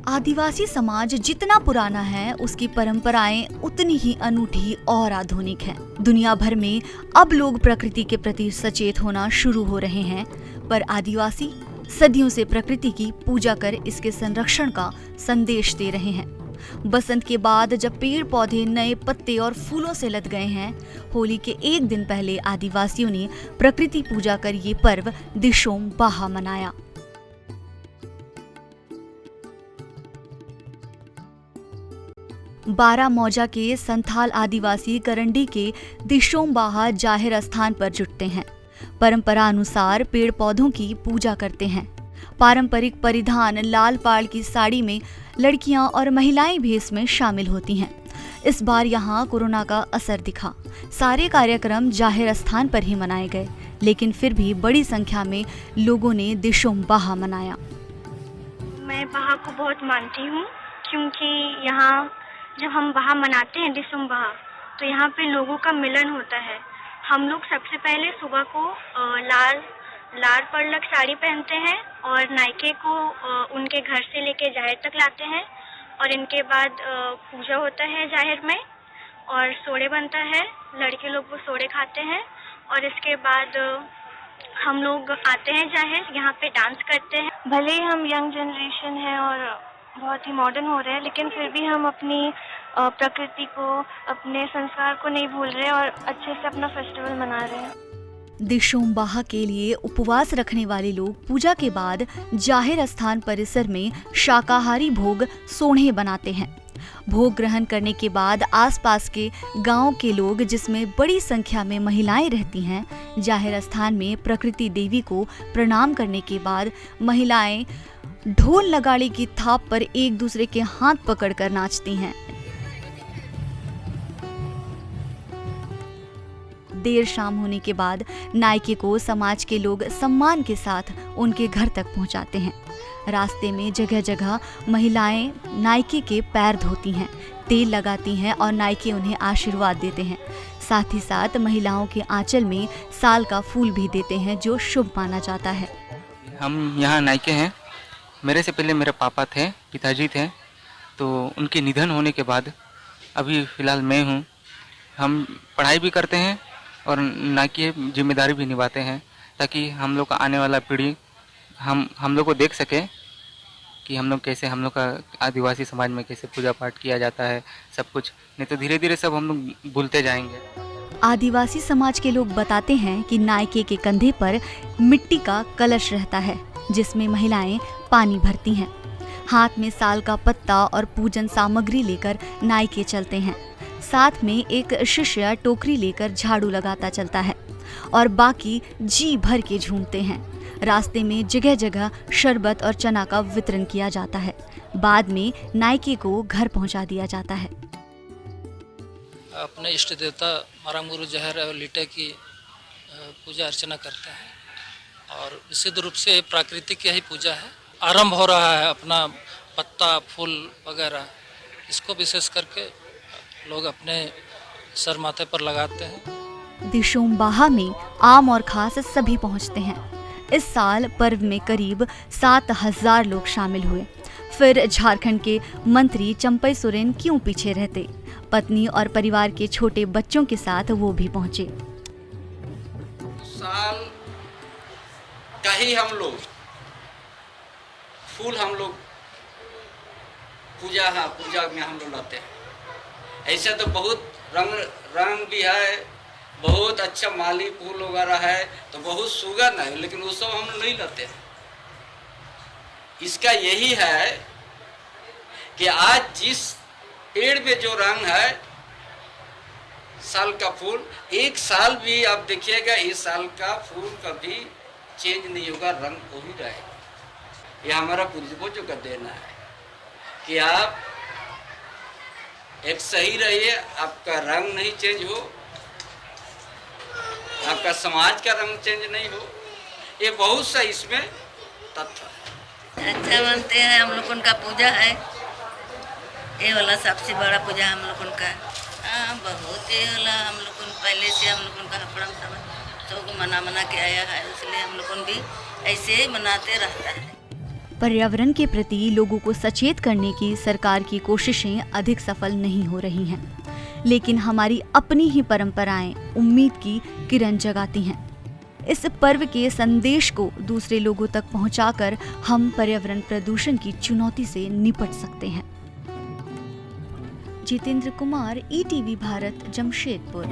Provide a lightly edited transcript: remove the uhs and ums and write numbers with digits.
आदिवासी समाज जितना पुराना है, उसकी परंपराएं उतनी ही अनूठी और आधुनिक हैं। दुनिया भर में अब लोग प्रकृति के प्रति सचेत होना शुरू हो रहे हैं, पर आदिवासी सदियों से प्रकृति की पूजा कर इसके संरक्षण का संदेश दे रहे हैं। बसंत के बाद जब पेड़ पौधे नए पत्ते और फूलों से लद गए हैं, होली के एक दिन पहले आदिवासियों ने प्रकृति पूजा कर ये पर्व दिशोम बाहा मनाया। बारामौजा के संथाल आदिवासी करंडी के दिशोम बाहा जाहिर स्थान पर जुटते हैं। परंपरा अनुसार पेड़ पौधों की पूजा करते हैं। पारंपरिक परिधान लाल पाड़ की साड़ी में लड़कियां और महिलाएं भी इसमें शामिल होती हैं। इस बार यहाँ कोरोना का असर दिखा। सारे कार्यक्रम जाहिर स्थान पर ही मनाए गए, लेकिन फिर भी बड़ी संख्या में लोगों ने दिशोम बाहा मनाया। मैं बाहा को बहुत मानती हूँ, क्योंकि यहाँ जब हम बाहा मनाते हैं दिशोम बाहा, तो यहाँ पे लोगों का मिलन होता है। हम लोग सबसे पहले सुबह को लाल पड़लक साड़ी पहनते हैं और नायके को उनके घर से लेके जाहिर तक लाते हैं, और इनके बाद पूजा होता है जाहिर में और सोड़े बनता है। लड़के लोग वो सोड़े खाते हैं और इसके बाद हम लोग आते हैं जाहिर, यहाँ पे डांस करते हैं। भले ही हम यंग जनरेशन है और बहुत ही मॉडर्न हो रहे हैं, लेकिन फिर भी हम अपनी प्रकृति को, अपने संस्कार को नहीं भूल रहे और अच्छे से अपना फेस्टिवल मना रहे हैं। दिशोम बाहा के लिए उपवास रखने वाले लोग पूजा के बाद जाहिर स्थान परिसर में शाकाहारी भोग सोढ़े बनाते हैं। भोग ग्रहण करने के बाद आसपास के गांव के लोग, जिसमें बड़ी संख्या में महिलाएं रहती हैं, जाहिर स्थान में प्रकृति देवी को प्रणाम करने के बाद महिलाएं ढोल नगाड़े की थाप पर एक दूसरे के हाथ पकड़कर नाचती हैं। देर शाम होने के बाद नायके को समाज के लोग सम्मान के साथ उनके घर तक पहुंचाते हैं। रास्ते में जगह जगह महिलाएं नायके के पैर धोती हैं, तेल लगाती हैं और नायके उन्हें आशीर्वाद देते हैं। साथ ही साथ महिलाओं के आंचल में साल का फूल भी देते हैं, जो शुभ माना जाता है। हम यहाँ नायके हैं। मेरे से पहले मेरे पापा थे, पिताजी थे, तो उनके निधन होने के बाद अभी फ़िलहाल मैं हूँ। हम पढ़ाई भी करते हैं और नायके जिम्मेदारी भी निभाते हैं, ताकि हम लोग का आने वाला पीढ़ी हम लोग को देख सके कि हम लोग कैसे, हम लोग का आदिवासी समाज में कैसे पूजा पाठ किया जाता है, सब कुछ। नहीं तो धीरे धीरे सब हम लोग भूलते जाएंगे। आदिवासी समाज के लोग बताते हैं कि नायके के कंधे पर मिट्टी का कलश रहता है, जिसमें महिलाएं पानी भरती हैं। हाथ में साल का पत्ता और पूजन सामग्री लेकर नायके चलते हैं। साथ में एक शिष्य टोकरी लेकर झाड़ू लगाता चलता है और बाकी जी भर के झूमते हैं। रास्ते में जगह जगह शरबत और चना का वितरण किया जाता है। बाद में नायके को घर पहुंचा दिया जाता है। अपने इष्ट देवता माराम गुरु जहर और लीटे की पूजा अर्चना करते हैं और विशुद्ध रूप से प्राकृतिक यही पूजा है। आरंभ हो रहा है अपना पत्ता फूल वगैरह, इसको विशेष करके लोग अपने सर माथे पर लगाते हैं। दिशोम बाहा में आम और खास सभी पहुंचते हैं। इस साल पर्व में करीब 7,000 लोग शामिल हुए। फिर झारखंड के मंत्री चंपई सोरेन क्यों पीछे रहते? पत्नी और परिवार के छोटे बच्चों के साथ वो भी पहुंचे। साल का ही हम लोग फूल पूजा में हम लोग लाते हैं। ऐसे तो बहुत रंग भी है, बहुत अच्छा माली फूल वगैरह है, तो बहुत सुगंध है, लेकिन वो सब हम लोग नहीं लाते हैं। इसका यही है कि आज जिस पेड़ में जो रंग है साल का फूल, एक साल भी आप देखिएगा, इस साल का फूल कभी चेंज नहीं होगा, रंग हो ही रहेगा। ये हमारा पूर्वजों का देना है कि आप एक सही रहिए, आपका रंग नहीं चेंज हो, आपका समाज का रंग चेंज नहीं हो। ये बहुत सा इसमें तत्व है। अच्छा मानते हैं हम लोग, उनका पूजा है, ये वाला सबसे बड़ा पूजा हम लोग उनका। बहुत ये वाला हम लोग पहले से हम लोग उनका हपड़म सब मना के आया है, इसलिए हम लोग भी ऐसे ही मनाते रहता है। पर्यावरण के प्रति लोगों को सचेत करने की सरकार की कोशिशें अधिक सफल नहीं हो रही हैं, लेकिन हमारी अपनी ही परंपराएं उम्मीद की किरण जगाती हैं। इस पर्व के संदेश को दूसरे लोगों तक पहुंचाकर हम पर्यावरण प्रदूषण की चुनौती से निपट सकते हैं। जितेंद्र कुमार, ETV भारत, जमशेदपुर।